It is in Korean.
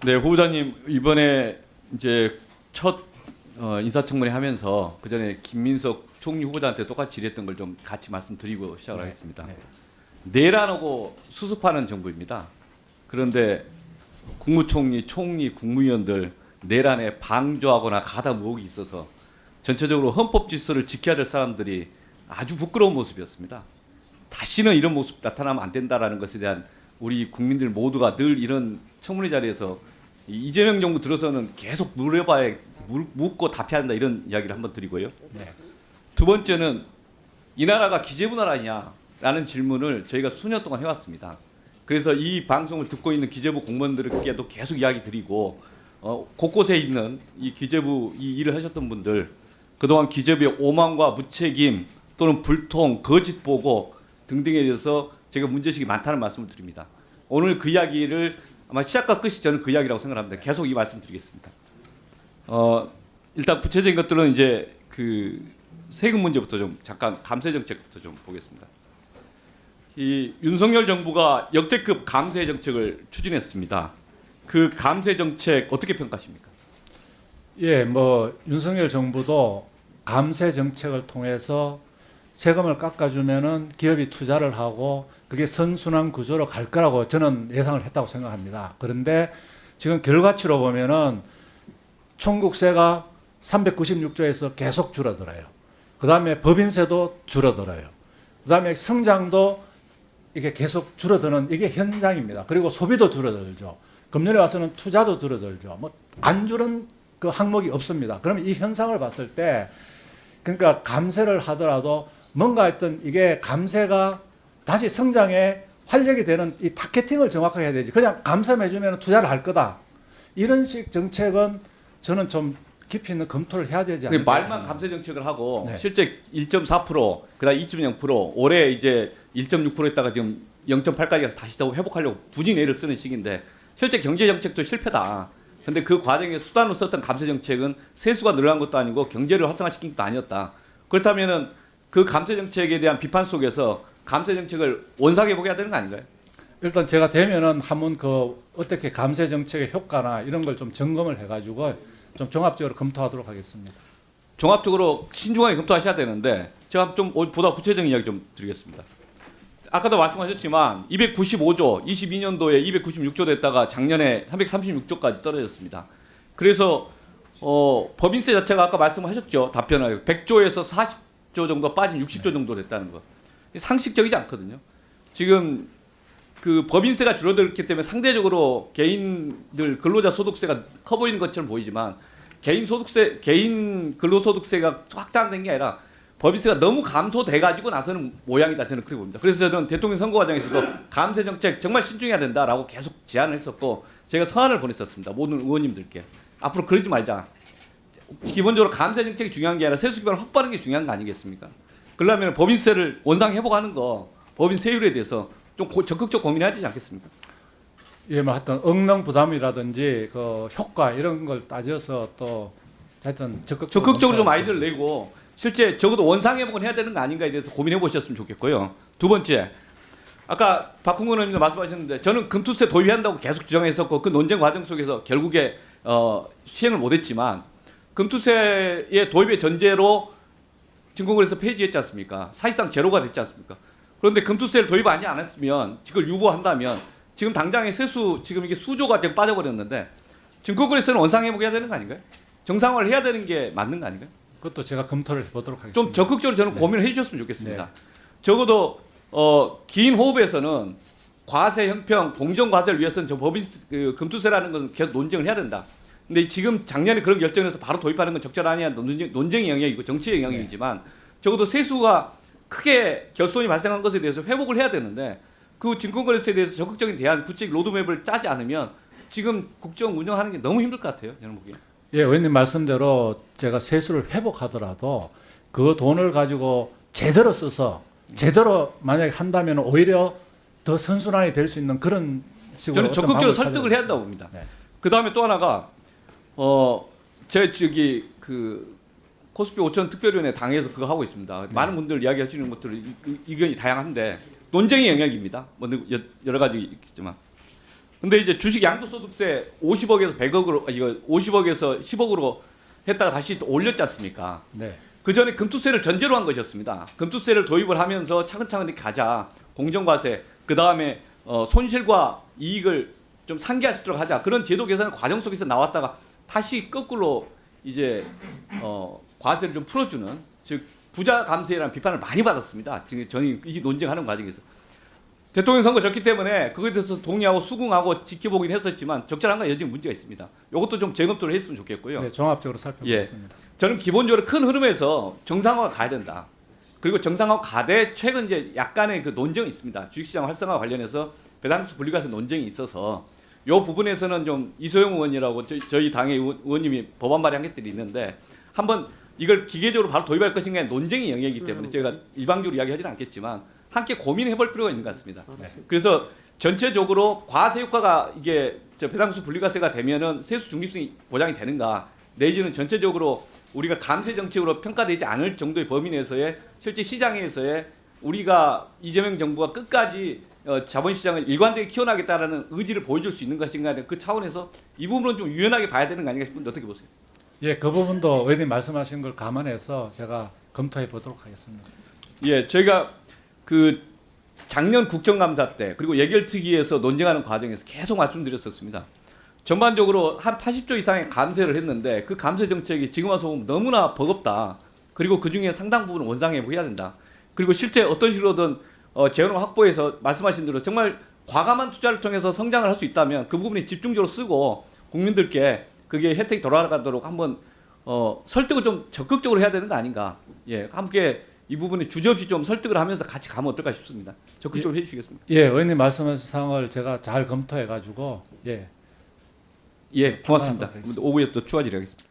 네, 후보자님 이번에 이제 첫 인사청문회 하면서 그 전에 김민석 총리 후보자한테 똑같이 질의했던 걸 좀 같이 말씀드리고 시작을 하겠습니다. 내란하고 수습하는 정부입니다. 그런데 국무총리, 총리, 국무위원들 내란에 방조하거나 가다 모으기 있어서 전체적으로 헌법 질서를 지켜야 될 사람들이 아주 부끄러운 모습이었습니다. 다시는 이런 모습 나타나면 안 된다라는 것에 대한 우리 국민들 모두가 늘 이런 청문회 자리에서 이재명 정부 들어서는 계속 물어봐야 묻고 답해야 한다 이런 이야기를 한번 드리고요. 네. 두 번째는 이 나라가 기재부 나라냐라는 질문을 저희가 수년 동안 해왔습니다. 그래서 이 방송을 듣고 있는 기재부 공무원들께도 계속 이야기 드리고 곳곳에 있는 이 기재부 이 일을 하셨던 분들 그동안 기재부의 오만과 무책임 또는 불통, 거짓 보고 등등에 대해서 제가 문제식이 많다는 말씀을 드립니다. 오늘 그 이야기를 아마 시작과 끝이 저는 그 이야기라고 생각합니다. 계속 이 말씀 드리겠습니다. 일단 구체적인 것들은 이제 그 세금 문제부터 좀 잠깐 감세 정책부터 좀 보겠습니다. 이 윤석열 정부가 역대급 감세 정책을 추진했습니다. 그 감세 정책 어떻게 평가하십니까? 예, 뭐 윤석열 정부도 감세 정책을 통해서 세금을 깎아주면은 기업이 투자를 하고 그게 선순환 구조로 갈 거라고 저는 예상을 했다고 생각합니다. 그런데 지금 결과치로 보면은 총국세가 396조에서 계속 줄어들어요. 그 다음에 법인세도 줄어들어요. 그 다음에 성장도 이게 계속 줄어드는 이게 현상입니다. 그리고 소비도 줄어들죠. 금년에 와서는 투자도 줄어들죠. 뭐 안 줄은 그 항목이 없습니다. 그러면 이 현상을 봤을 때 그러니까 감세를 하더라도 뭔가 했던 이게 감세가 다시 성장에 활력이 되는 이 타겟팅을 정확하게 해야 되지. 그냥 감세만 해주면 투자를 할 거다. 이런 식 정책은 저는 좀 깊이 있는 검토를 해야 되지 않을까. 말만 감세 정책을 하고 네. 실제 1.4%, 그다음 2.0%, 올해 이제 1.6% 했다가 지금 0.8까지 가서 다시 더 회복하려고 부진애를 쓰는 시기인데 실제 경제 정책도 실패다. 근데 그 과정에 수단으로 썼던 감세 정책은 세수가 늘어난 것도 아니고 경제를 활성화시킨 것도 아니었다. 그렇다면은 그 감세 정책에 대한 비판 속에서 감세 정책을 원상회 복해야 되는 거 아닌가요? 일단 제가 되면은 한번 그 어떻게 감세 정책의 효과나 이런 걸 좀 점검을 해가지고 좀 종합적으로 검토하도록 하겠습니다. 종합적으로 신중하게 검토하셔야 되는데 제가 좀 보다 구체적인 이야기 좀 드리겠습니다. 아까도 말씀하셨지만 295조, 22년도에 296조 됐다가 작년에 336조까지 떨어졌습니다. 그래서 법인세 자체가 아까 말씀하셨죠. 답변을 100조에서 40조 정도 빠진 60조 정도 됐다는 거. 상식적이지 않거든요. 지금 그 법인세가 줄어들기 때문에 상대적으로 개인들 근로자 소득세가 커 보이는 것처럼 보이지만 개인 근로소득세가 확장된 게 아니라 법인세가 너무 감소돼 가지고 나서는 모양이다 저는 그렇게 봅니다. 그래서 저는 대통령 선거 과정에서도 감세 정책 정말 신중해야 된다라고 계속 제안을 했었고 제가 서한을 보냈었습니다. 모든 의원님들께 앞으로 그러지 말자. 기본적으로 감세 정책이 중요한 게 아니라 세수 기반을 확보하는 게 중요한 거 아니겠습니까? 그러려면 법인세를 원상 회복하는 거 법인세율에 대해서 좀 적극적 고민해야 되지 않겠습니까? 예, 뭐 하여튼 응능 부담이라든지 그 효과 이런 걸 따져서 또 하여튼 적극적으로 좀 아이디어를 내고 실제 적어도 원상 회복은 해야 되는 거 아닌가에 대해서 고민해 보셨으면 좋겠고요. 두 번째, 아까 박홍근 의원님도 말씀하셨는데 저는 금투세 도입해야 한다고 계속 주장했었고 그 논쟁 과정 속에서 결국에 시행을 못했지만 금투세의 도입의 전제로 증권거래소 폐지했지 않습니까? 사실상 제로가 됐지 않습니까? 그런데 금투세를 도입 안 했으면 이걸 유보한다면 지금 당장의 세수 지금 이게 수조가 지금 빠져버렸는데 증권거래소는 원상 회복해야 되는 거 아닌가요? 정상화를 해야 되는 게 맞는 거 아닌가요? 그것도 제가 검토를 해보도록 하겠습니다. 좀 적극적으로 저는 고민을 해주셨으면 좋겠습니다. 적어도 긴 호흡에서는 과세 형평, 공정 과세를 위해서는 저 법인 금투세라는 건 계속 논쟁을 해야 된다. 근데 지금 작년에 그런 결정에서 바로 도입하는 건 적절하냐 논쟁의 영역이고 정치의 영역이지만 적어도 세수가 크게 결손이 발생한 것에 대해서 회복을 해야 되는데 그 증권거래소에 대해서 적극적인 대안, 구체적 로드맵을 짜지 않으면 지금 국정 운영하는 게 너무 힘들 것 같아요. 저는 보기에. 예, 의원님 말씀대로 제가 세수를 회복하더라도 그 돈을 가지고 제대로 써서 제대로 만약에 한다면 오히려 더 선순환이 될 수 있는 그런 식으로 저는 적극적으로 설득을 해야 한다고 봅니다. 네. 그 다음에 또 하나가 제 저기 그 코스피 5천 특별위원회 당에서 그거 하고 있습니다. 많은 분들 이야기하시는 것들은 의견이 다양한데 논쟁의 영역입니다. 뭐 여러 가지 있겠지만 근데 이제 주식 양도소득세 50억에서 100억으로 이거 50억에서 10억으로 했다가 다시 또 올렸지 않습니까? 네. 그 전에 금투세를 전제로 한 것이었습니다. 금투세를 도입을 하면서 차근차근 이렇게 가자. 공정과세, 그 다음에 손실과 이익을 좀 상기할 수 있도록 하자. 그런 제도 개선 과정 속에서 나왔다가 다시 거꾸로 이제 과세를 좀 풀어주는, 즉 부자 감세라는 비판을 많이 받았습니다. 지금 저는 이 논쟁하는 과정에서 대통령 선거 졌기 때문에 그거에 대해서 동의하고 수긍하고 지켜보긴 했었지만 적절한 건 여전히 문제가 있습니다. 이것도 좀 재검토를 했으면 좋겠고요. 네, 종합적으로 살펴보겠습니다. 저는 기본적으로 큰 흐름에서 정상화가 가야 된다. 그리고 정상화 가되 최근 이제 약간의 그 논쟁이 있습니다. 주식시장 활성화 관련해서 배당수 분리과세 논쟁이 있어서 이 부분에서는 좀 이소영 의원이라고 저희 당의 의원님이 법안 발의한 것들이 있는데 한번 이걸 기계적으로 바로 도입할 것인가 논쟁의 영역이기 때문에 제가 일방적으로 이야기하지는 않겠지만 함께 고민해볼 필요가 있는 것 같습니다. 그래서 전체적으로 과세 효과가 이게 배당수 분리과세가 되면은 세수 중립성이 보장이 되는가, 내지는 전체적으로 우리가 감세 정책으로 평가되지 않을 정도의 범위 내에서의 실제 시장에서의 우리가 이재명 정부가 끝까지 자본시장을 일관되게 키워나가겠다라는 의지를 보여줄 수 있는 것인가, 그 차원에서 이 부분은 좀 유연하게 봐야 되는 거 아닌가 싶은데 어떻게 보세요? 예, 그 부분도 의원님 말씀하신 걸 감안해서 제가 검토해 보도록 하겠습니다. 예, 저희가 그 작년 국정감사 때 그리고 예결특위에서 논쟁하는 과정에서 계속 말씀드렸었습니다. 전반적으로 한 80조 이상의 감세를 했는데 그 감세 정책이 지금 와서 보면 너무나 버겁다. 그리고 그 중에 상당 부분 원상회복해야 된다. 그리고 실제 어떤 식으로든 재원을 확보해서 말씀하신 대로 정말 과감한 투자를 통해서 성장을 할 수 있다면 그 부분에 집중적으로 쓰고 국민들께 그게 혜택이 돌아가도록 한번 설득을 좀 적극적으로 해야 되는 거 아닌가. 예, 함께 이 부분에 주저없이 좀 설득을 하면서 같이 가면 어떨까 싶습니다. 적극적으로 해주시겠습니다. 예, 의원님 말씀하신 사항을 제가 잘 검토해 가지고 예. 예, 고맙습니다. 하겠습니다. 오후에 또 추가 질의하겠습니다.